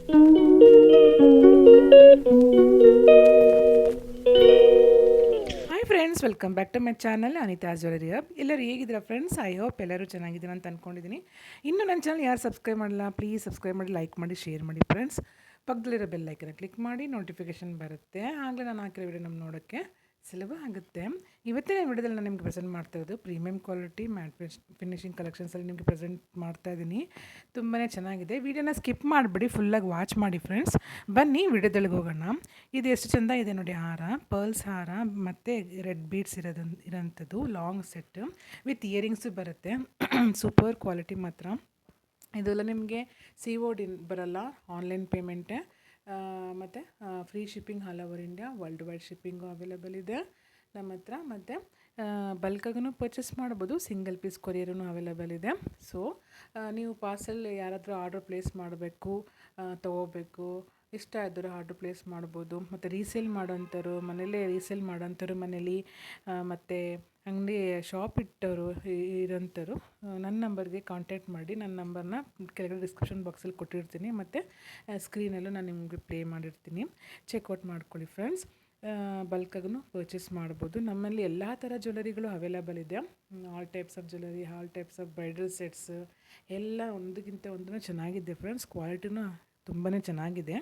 Hi friends, welcome back to my channel Anita jewellery hub. ಎಲ್ಲರೂ ಹೇಗಿದ್ದೀರಾ friends? I hope ಎಲ್ಲರೂ ಚೆನ್ನಾಗಿದ್ದೀರಾ ಅಂತ ಅಂದ್ಕೊಂಡಿದ್ದೀನಿ. ಇನ್ನೂ ನನ್ನ ಚಾನಲ್ ಯಾರು ಸಬ್ಸ್ಕ್ರೈಬ್ ಮಾಡಿಲ್ಲ, ಪ್ಲೀಸ್ ಸಬ್ಸ್ಕ್ರೈಬ್ ಮಾಡಿ, ಲೈಕ್ ಮಾಡಿ, ಶೇರ್ ಮಾಡಿ ಫ್ರೆಂಡ್ಸ್. ಪಕ್ಕದಲ್ಲಿರೋ ಬೆಲ್ ಐಕನ್ನ ಕ್ಲಿಕ್ ಮಾಡಿ, ನೋಟಿಫಿಕೇಷನ್ ಬರುತ್ತೆ. ಆಗಲೇ ನಾನು ಹಾಕಿರೋ ವಿಡಿಯೋ ನಮ್ಮ ನೋಡೋಕ್ಕೆ ಸುಲಭ ಆಗುತ್ತೆ. ಇವತ್ತಿನ ವಿಡಿಯೋದಲ್ಲಿ ನಾನು ನಿಮಗೆ ಪ್ರೆಸೆಂಟ್ ಮಾಡ್ತಾ ಇರೋದು ಪ್ರೀಮಿಯಂ ಕ್ವಾಲಿಟಿ ಮ್ಯಾಟ್ ಫಿನಿಶಿಂಗ್ ಕಲೆಕ್ಷನ್ಸಲ್ಲಿ ನಿಮಗೆ ಪ್ರೆಸೆಂಟ್ ಮಾಡ್ತಾ ಇದ್ದೀನಿ. ತುಂಬಾ ಚೆನ್ನಾಗಿದೆ. ವಿಡಿಯೋನ ಸ್ಕಿಪ್ ಮಾಡಿಬಿಡಿ, ಫುಲ್ಲಾಗಿ ವಾಚ್ ಮಾಡಿ ಫ್ರೆಂಡ್ಸ್. ಬನ್ನಿ ವಿಡಿಯೋದೊಳಗೆ ಹೋಗೋಣ. ಇದು ಎಷ್ಟು ಚೆಂದ ಇದೆ ನೋಡಿ, ಹಾರ, ಪರ್ಲ್ಸ್ ಹಾರ ಮತ್ತು ರೆಡ್ ಬೀಡ್ಸ್ ಇರೋಂಥದ್ದು ಲಾಂಗ್ ಸೆಟ್ ವಿತ್ ಇಯರಿಂಗ್ಸು ಬರುತ್ತೆ. ಸೂಪರ್ ಕ್ವಾಲಿಟಿ ಮಾತ್ರ. ಇದೆಲ್ಲ ನಿಮಗೆ COD ಬರಲ್ಲ, ಆನ್ಲೈನ್ ಪೇಮೆಂಟೇ. ಮತ್ತು free shipping all over India, worldwide shipping available ಇದೆ ನಮ್ಮ ಹತ್ರ. ಮತ್ತು ಬಲ್ಕಾಗೂ ಪರ್ಚೇಸ್ ಮಾಡ್ಬೋದು, ಸಿಂಗಲ್ ಪೀಸ್ ಕೊರಿಯರೂ ಅವೈಲೇಬಲ್ ಇದೆ. ಸೊ ನೀವು ಪಾರ್ಸೆಲ್ ಯಾರಾದರೂ ಆರ್ಡ್ರ್ ಪ್ಲೇಸ್ ಮಾಡಬೇಕು, ತೊಗೋಬೇಕು, ಇಷ್ಟ ಆದರೂ ಆರ್ಡ್ರ್ ಪ್ಲೇಸ್ ಮಾಡ್ಬೋದು. ಮತ್ತು ರೀಸೇಲ್ ಮಾಡೋಂಥವ್ರು, ಮನೇಲೇ ರೀಸೇಲ್ ಮಾಡೋಂಥವ್ರು ಮನೇಲಿ, ಮತ್ತು ಅಂಗಡಿ ಶಾಪ್ ಇಟ್ಟವರು ಇರೋಂಥವ್ರು ನನ್ನ ನಂಬರ್ಗೆ ಕಾಂಟ್ಯಾಕ್ಟ್ ಮಾಡಿ. ನನ್ನ ನಂಬರ್ನ ಕೆಳಗಡೆ ಡಿಸ್ಕ್ರಿಪ್ಷನ್ ಬಾಕ್ಸಲ್ಲಿ ಕೊಟ್ಟಿರ್ತೀನಿ, ಮತ್ತು ಸ್ಕ್ರೀನಲ್ಲೂ ನಾನು ನಿಮಗೆ ಪ್ಲೇ ಮಾಡಿರ್ತೀನಿ. ಚೆಕ್ಔಟ್ ಮಾಡ್ಕೊಳ್ಳಿ ಫ್ರೆಂಡ್ಸ್. ಬಲ್ಕಾಗೂ ಪರ್ಚೇಸ್ ಮಾಡ್ಬೋದು. ನಮ್ಮಲ್ಲಿ ಎಲ್ಲ ಥರ ಜ್ಯುವೆಲರಿಗಳು ಅವೈಲೇಬಲ್ ಇದೆ. All types of jewellery, all types of bridal sets ಎಲ್ಲ ಒಂದಕ್ಕಿಂತ ಒಂದೂ ಚೆನ್ನಾಗಿದೆ ಫ್ರೆಂಡ್ಸ್. ಕ್ವಾಲಿಟಿನೂ ತುಂಬಾ ಚೆನ್ನಾಗಿದೆ.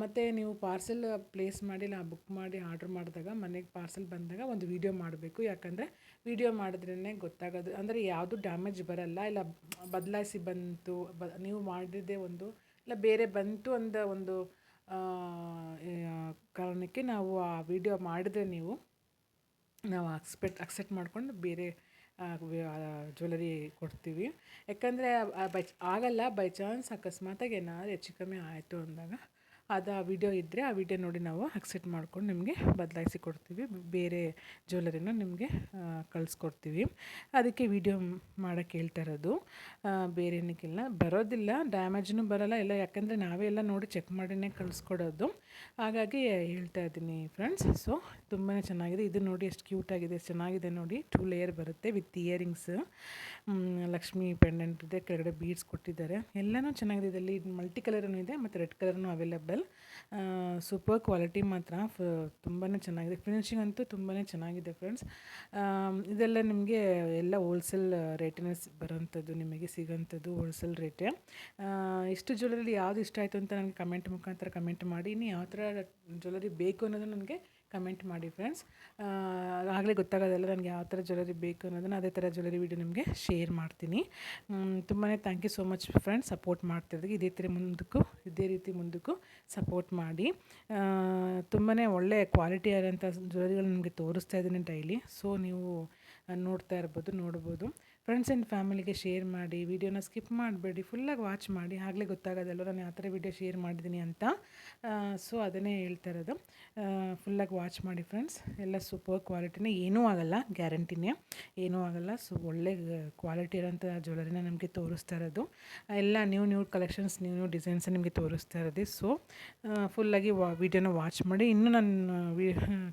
ಮತ್ತು ನೀವು ಪಾರ್ಸೆಲ್ ಪ್ಲೇಸ್ ಮಾಡಿ, ಇಲ್ಲ ಬುಕ್ ಮಾಡಿ ಆರ್ಡ್ರ್ ಮಾಡಿದಾಗ, ಮನೆಗೆ ಪಾರ್ಸೆಲ್ ಬಂದಾಗ ಒಂದು ವೀಡಿಯೋ ಮಾಡಬೇಕು. ಯಾಕಂದರೆ ವೀಡಿಯೋ ಮಾಡಿದ್ರೇ ಗೊತ್ತಾಗೋದು, ಅಂದರೆ ಯಾವುದು ಡ್ಯಾಮೇಜ್ ಬರೋಲ್ಲ. ಇಲ್ಲ ಬದಲಾಯಿಸಿ ಬಂತು, ನೀವು ಮಾಡಿದ್ದೇ ಒಂದು, ಇಲ್ಲ ಬೇರೆ ಬಂತು ಅಂದ ಒಂದು ಕಾರಣಕ್ಕೆ ನಾವು ಆ ವಿಡಿಯೋ ಮಾಡಿದ್ರೆ ನಾವು ಅಕ್ಸೆಪ್ಟ್ ಮಾಡ್ಕೊಂಡು ಬೇರೆ ಜ್ಯುವೆಲರಿ ಕೊಡ್ತೀವಿ. ಯಾಕಂದರೆ ಆಗಲ್ಲ, ಬೈ ಚಾನ್ಸ್ ಅಕಸ್ಮಾತಾಗಿ ಏನಾದ್ರು ಹೆಚ್ಚು ಕಮ್ಮಿ ಆಯಿತು ಅಂದಾಗ ಅದು ಆ ವಿಡಿಯೋ ಇದ್ದರೆ ಆ ವಿಡಿಯೋ ನೋಡಿ ನಾವು ಅಕ್ಸೆಪ್ಟ್ ಮಾಡ್ಕೊಂಡು ನಿಮಗೆ ಬದಲಾಯಿಸಿ ಕೊಡ್ತೀವಿ. ಬೇರೆ ಜ್ಯುವೆಲರಿನ ನಿಮಗೆ ಕಳಿಸ್ಕೊಡ್ತೀವಿ. ಅದಕ್ಕೆ ವಿಡಿಯೋ ಮಾಡೋಕ್ಕೆ ಹೇಳ್ತಾ ಇರೋದು, ಬೇರೆ ಏನಕ್ಕಿಲ್ಲ. ಬರೋದಿಲ್ಲ, ಡ್ಯಾಮೇಜ್ನೂ ಬರೋಲ್ಲ ಎಲ್ಲ, ಯಾಕಂದರೆ ನಾವೇ ಎಲ್ಲ ನೋಡಿ ಚೆಕ್ ಮಾಡಿನೇ ಕಳಿಸ್ಕೊಡೋದು. ಹಾಗಾಗಿ ಹೇಳ್ತಾ ಇದ್ದೀನಿ ಫ್ರೆಂಡ್ಸ್. ಸೊ ತುಂಬಾ ಚೆನ್ನಾಗಿದೆ. ಇದು ನೋಡಿ ಎಷ್ಟು ಕ್ಯೂಟಾಗಿದೆ, ಎಷ್ಟು ಚೆನ್ನಾಗಿದೆ ನೋಡಿ. 2 ಲೇಯರ್ ಬರುತ್ತೆ ವಿತ್ ಇಯರಿಂಗ್ಸ್, ಲಕ್ಷ್ಮಿ ಪೆಂಡೆಂಟ್ ಇದೆ, ಕೆಳಗಡೆ ಬೀಡ್ಸ್ ಕೊಟ್ಟಿದ್ದಾರೆ. ಎಲ್ಲನೂ ಚೆನ್ನಾಗಿದೆ. ಇದರಲ್ಲಿ ಮಲ್ಟಿ ಕಲರೂ ಇದೆ ಮತ್ತು ರೆಡ್ ಕಲರ್ನೂ ಅವೈಲೇಬಲ್. ಸೂಪರ್ ಕ್ವಾಲಿಟಿ ಮಾತ್ರ ತುಂಬಾ ಚೆನ್ನಾಗಿದೆ. ಫಿನಿಶಿಂಗ್ ಅಂತೂ ತುಂಬಾ ಚೆನ್ನಾಗಿದೆ ಫ್ರೆಂಡ್ಸ್. ಇದೆಲ್ಲ ನಿಮಗೆ ಎಲ್ಲ ಹೋಲ್ಸೇಲ್ ರೇಟಿನ ಬರೋಂಥದ್ದು, ನಿಮಗೆ ಸಿಗೋಂಥದ್ದು ಹೋಲ್ಸೇಲ್ ರೇಟೇ. ಇಷ್ಟು ಜ್ಯುವೆಲರಿ ಯಾವುದು ಇಷ್ಟ ಆಯಿತು ಅಂತ ನನಗೆ ಕಮೆಂಟ್ ಮುಖಾಂತರ ಕಮೆಂಟ್ ಮಾಡಿ. ಇನ್ನು ಯಾವ ಥರ ಜ್ಯುವೆಲರಿ ಬೇಕು ಅನ್ನೋದು ನನಗೆ ಕಮೆಂಟ್ ಮಾಡಿ ಫ್ರೆಂಡ್ಸ್. ಆಗಲೇ ಗೊತ್ತಾಗೋದಲ್ಲ ನನಗೆ ಯಾವ ಥರ ಜ್ಯುವೆಲರಿ ಬೇಕು ಅನ್ನೋದನ್ನು. ಅದೇ ಥರ ಜ್ಯುವೆಲರಿ ವಿಡಿಯೋ ನಿಮಗೆ ಶೇರ್ ಮಾಡ್ತೀನಿ. ತುಂಬಾ thank you so much friends, support ಮಾಡ್ತಿರೋದಕ್ಕೆ. ಇದೇ ರೀತಿ ಮುಂದಕ್ಕೂ ಸಪೋರ್ಟ್ ಮಾಡಿ. ತುಂಬಾ ಒಳ್ಳೆಯ ಕ್ವಾಲಿಟಿ ಆದಂಥ ಜ್ಯುವೆಲರಿಗಳು ನಿಮಗೆ ತೋರಿಸ್ತಾ ಇದ್ದೀನಿ ಡೈಲಿ. ಸೊ ನೀವು ನೋಡ್ಬೋದು ಫ್ರೆಂಡ್ಸ್ ಆ್ಯಂಡ್ ಫ್ಯಾಮಿಲಿಗೆ ಶೇರ್ ಮಾಡಿ. ವಿಡಿಯೋನ ಸ್ಕಿಪ್ ಮಾಡಬೇಡಿ, ಫುಲ್ಲಾಗಿ ವಾಚ್ ಮಾಡಿ. ಆಗಲೇ ಗೊತ್ತಾಗೋದಲ್ಲ ನಾನು ಯಾವ ಥರ ವಿಡಿಯೋ ಶೇರ್ ಮಾಡಿದ್ದೀನಿ ಅಂತ. ಸೊ ಅದನ್ನೇ ಹೇಳ್ತಾ ಇರೋದು, ಫುಲ್ಲಾಗಿ ವಾಚ್ ಮಾಡಿ ಫ್ರೆಂಡ್ಸ್. ಎಲ್ಲ ಸೂಪರ್ ಕ್ವಾಲಿಟಿನೇ, ಏನೂ ಆಗೋಲ್ಲ, ಗ್ಯಾರಂಟಿನೇ, ಏನೂ ಆಗೋಲ್ಲ. ಸೊ ಒಳ್ಳೆ ಕ್ವಾಲಿಟಿ ಇರೋಂಥ ಜ್ಯುವೆಲರಿನ ನಮಗೆ ತೋರಿಸ್ತಾ ಇರೋದು. ಎಲ್ಲ ನ್ಯೂ ಕಲೆಕ್ಷನ್ಸ್, ನ್ಯೂ ಡಿಸೈನ್ಸ್ ನಿಮಗೆ ತೋರಿಸ್ತಾ ಇರೋದು. ಸೊ ಫುಲ್ಲಾಗಿ ವಿಡಿಯೋನ ವಾಚ್ ಮಾಡಿ. ಇನ್ನೂ ನನ್ನ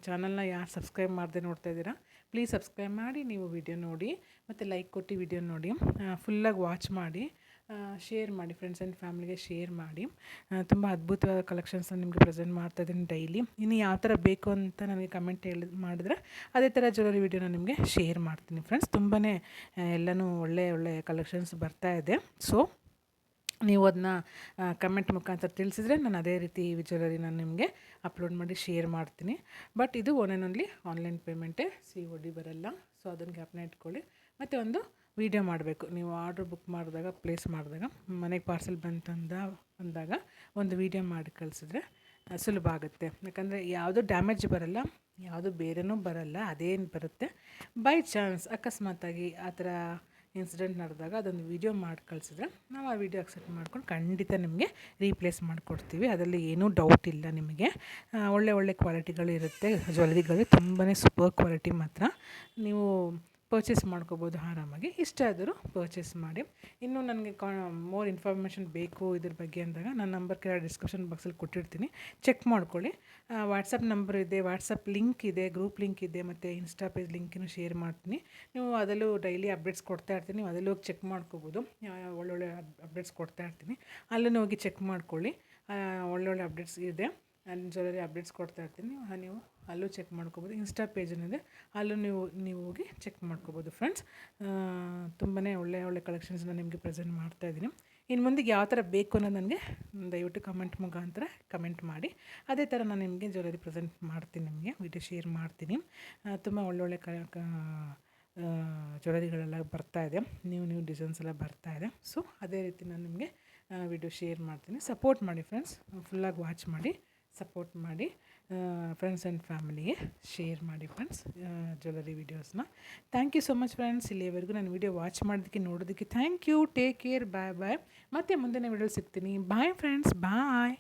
ಚಾನಲ್ನ ಯಾರು ಸಬ್ಸ್ಕ್ರೈಬ್ ಮಾಡದೆ ನೋಡ್ತಾ ಇದ್ದೀರಾ, ಪ್ಲೀಸ್ ಸಬ್ಸ್ಕ್ರೈಬ್ ಮಾಡಿ. ನೀವು ವಿಡಿಯೋ ನೋಡಿ ಮತ್ತು ಲೈಕ್ ಕೊಟ್ಟು ವಿಡಿಯೋ ನೋಡಿ, ಫುಲ್ಲಾಗಿ ವಾಚ್ ಮಾಡಿ, ಶೇರ್ ಮಾಡಿ. ಫ್ರೆಂಡ್ಸ್ ಆ್ಯಂಡ್ ಫ್ಯಾಮಿಲಿಗೆ ಶೇರ್ ಮಾಡಿ. ತುಂಬ ಅದ್ಭುತವಾದ ಕಲೆಕ್ಷನ್ಸ್ನ ನಿಮಗೆ ಪ್ರೆಸೆಂಟ್ ಮಾಡ್ತಾಯಿದ್ದೀನಿ ಡೈಲಿ. ಇನ್ನು ಯಾವ ಥರ ಬೇಕು ಅಂತ ನನಗೆ ಕಮೆಂಟ್ ಮಾಡಿದ್ರೆ ಅದೇ ಥರ ಜ್ಯುವೆಲರಿ ವಿಡಿಯೋನ ನಿಮಗೆ ಶೇರ್ ಮಾಡ್ತೀನಿ ಫ್ರೆಂಡ್ಸ್. ತುಂಬಾ ಎಲ್ಲನೂ ಒಳ್ಳೆ ಕಲೆಕ್ಷನ್ಸ್ ಬರ್ತಾಯಿದೆ. ಸೊ ನೀವು ಅದನ್ನ ಕಮೆಂಟ್ ಮುಖಾಂತರ ತಿಳಿಸಿದ್ರೆ ನಾನು ಅದೇ ರೀತಿ ಜ್ಯುವೆಲರಿ ನಾನು ನಿಮಗೆ ಅಪ್ಲೋಡ್ ಮಾಡಿ ಶೇರ್ ಮಾಡ್ತೀನಿ. ಬಟ್ ಇದು ಒನ್ ಆ್ಯಂಡ್ ಓನ್ಲಿ ಆನ್ಲೈನ್ ಪೇಮೆಂಟೇ, COD ಬರೋಲ್ಲ. ಸೊ ಅದನ್ನು ಜ್ಞಾಪನ ಇಟ್ಕೊಳ್ಳಿ. ಮತ್ತು ಒಂದು ವಿಡಿಯೋ ಮಾಡಬೇಕು. ನೀವು ಆರ್ಡ್ರ್ ಬುಕ್ ಮಾಡಿದಾಗ, ಪ್ಲೇಸ್ ಮಾಡಿದಾಗ, ಮನೆಗೆ ಪಾರ್ಸೆಲ್ ಅಂದಾಗ ಒಂದು ವಿಡಿಯೋ ಮಾಡಿ ಕಳಿಸಿದ್ರೆ ಸುಲಭ ಆಗುತ್ತೆ. ಯಾಕಂದರೆ ಯಾವುದು ಡ್ಯಾಮೇಜ್ ಬರೋಲ್ಲ, ಯಾವುದು ಬೇರೆನೂ ಬರೋಲ್ಲ, ಅದೇನು ಬರುತ್ತೆ. ಬೈ ಚಾನ್ಸ್ ಅಕಸ್ಮಾತಾಗಿ ಆ ಥರ ಇನ್ಸಿಡೆಂಟ್ ನಡೆದಾಗ ಅದೊಂದು ವಿಡಿಯೋ ಮಾಡಿ ಕಳಿಸಿದ್ರೆ ನಾವು ಆ ವಿಡಿಯೋ ಅಕ್ಸೆಪ್ಟ್ ಮಾಡ್ಕೊಂಡು ಖಂಡಿತ ನಿಮಗೆ ರೀಪ್ಲೇಸ್ ಮಾಡಿಕೊಡ್ತೀವಿ. ಅದರಲ್ಲಿ ಏನೂ ಡೌಟ್ ಇಲ್ಲ. ನಿಮಗೆ ಒಳ್ಳೆ ಕ್ವಾಲಿಟಿಗಳು ಇರುತ್ತೆ ಜ್ಯುವೆಲರಿಗಳು, ತುಂಬಾ ಸೂಪರ್ ಕ್ವಾಲಿಟಿ ಮಾತ್ರ. ನೀವು ಪರ್ಚೇಸ್ ಮಾಡ್ಕೋಬೋದು ಆರಾಮಾಗಿ. ಇಷ್ಟ ಆದರೂ ಪರ್ಚೇಸ್ ಮಾಡಿ. ಇನ್ನೂ ನನಗೆ ಮೋರ್ ಇನ್ಫಾರ್ಮೇಷನ್ ಬೇಕು ಇದ್ರ ಬಗ್ಗೆ ಅಂದಾಗ ನನ್ನ ನಂಬರ್ ಕೆಳಗೆ ಡಿಸ್ಕ್ರಿಪ್ಷನ್ ಬಾಕ್ಸಲ್ಲಿ ಕೊಟ್ಟಿರ್ತೀನಿ, ಚೆಕ್ ಮಾಡ್ಕೊಳ್ಳಿ. ವಾಟ್ಸಪ್ ನಂಬರ್ ಇದೆ, ವಾಟ್ಸಪ್ ಲಿಂಕ್ ಇದೆ, ಗ್ರೂಪ್ ಲಿಂಕ್ ಇದೆ, ಮತ್ತು ಇನ್ಸ್ಟಾ ಪೇಜ್ ಲಿಂಕನ್ನು ಶೇರ್ ಮಾಡ್ತೀನಿ. ನೀವು ಅದರಲ್ಲೂ ಡೈಲಿ ಅಪ್ಡೇಟ್ಸ್ ಕೊಡ್ತಾ ಇರ್ತೀನಿ, ನೀವು ಅದರಲ್ಲಿ ಹೋಗಿ ಚೆಕ್ ಮಾಡ್ಕೋಬೋದು. ಒಳ್ಳೊಳ್ಳೆ ಅಪ್ಡೇಟ್ಸ್ ಕೊಡ್ತಾ ಇರ್ತೀನಿ, ಅಲ್ಲೂ ಹೋಗಿ ಚೆಕ್ ಮಾಡ್ಕೊಳ್ಳಿ. ಒಳ್ಳೊಳ್ಳೆ ಅಪ್ಡೇಟ್ಸ್ ಇದೆ. ನಾನು ಜ್ಯುವೆಲರಿ ಅಪ್ಡೇಟ್ಸ್ ಕೊಡ್ತಾ ಇರ್ತೀನಿ. ನೀವು ಅಲ್ಲೂ ಚೆಕ್ ಮಾಡ್ಕೊಬೋದು. ಇನ್ಸ್ಟಾ ಪೇಜೇನಿದೆ, ಅಲ್ಲೂ ನೀವು ಹೋಗಿ ಚೆಕ್ ಮಾಡ್ಕೊಬೋದು ಫ್ರೆಂಡ್ಸ್. ತುಂಬಾ ಒಳ್ಳೆ ಕಲೆಕ್ಷನ್ಸ್ನ ನಿಮಗೆ ಪ್ರೆಸೆಂಟ್ ಮಾಡ್ತಾಯಿದ್ದೀನಿ. ಇನ್ನು ಮುಂದೆ ಯಾವ ಥರ ಬೇಕು ಅನ್ನೋದು ನನಗೆ ದಯವಿಟ್ಟು ಕಮೆಂಟ್ ಮುಖಾಂತರ ಕಮೆಂಟ್ ಮಾಡಿ. ಅದೇ ಥರ ನಾನು ನಿಮಗೆ ಜ್ಯುವೆಲರಿ ಪ್ರೆಸೆಂಟ್ ಮಾಡ್ತೀನಿ, ನಿಮಗೆ ವಿಡಿಯೋ ಶೇರ್ ಮಾಡ್ತೀನಿ. ತುಂಬ ಒಳ್ಳೊಳ್ಳೆ ಜ್ಯುವೆಲರಿಗಳೆಲ್ಲ ಬರ್ತಾಯಿದೆ, ನ್ಯೂ ಡಿಸೈನ್ಸ್ ಎಲ್ಲ ಬರ್ತಾಯಿದೆ. ಸೊ ಅದೇ ರೀತಿ ನಾನು ನಿಮಗೆ ವಿಡಿಯೋ ಶೇರ್ ಮಾಡ್ತೀನಿ. ಸಪೋರ್ಟ್ ಮಾಡಿ ಫ್ರೆಂಡ್ಸ್, ಫುಲ್ಲಾಗಿ ವಾಚ್ ಮಾಡಿ, ಸಪೋರ್ಟ್ ಮಾಡಿ. ಫ್ರೆಂಡ್ಸ್ ಆ್ಯಂಡ್ ಫ್ಯಾಮಿಲಿಗೆ ಶೇರ್ ಮಾಡಿ ಫ್ರೆಂಡ್ಸ್ ಜ್ಯುವೆಲರಿ ವೀಡಿಯೋಸ್ನ. Thank you so much friends. ಇಲ್ಲಿವರೆಗೂ ನಾನು ವಿಡಿಯೋ ವಾಚ್ ಮಾಡೋದಕ್ಕೆ, ನೋಡೋದಕ್ಕೆ thank you. Take care. Bye. ಮತ್ತೆ ಮುಂದಿನ ವಿಡಿಯೋಲಿ ಸಿಗ್ತೀನಿ. ಬಾಯ್ ಫ್ರೆಂಡ್ಸ್, ಬಾಯ್.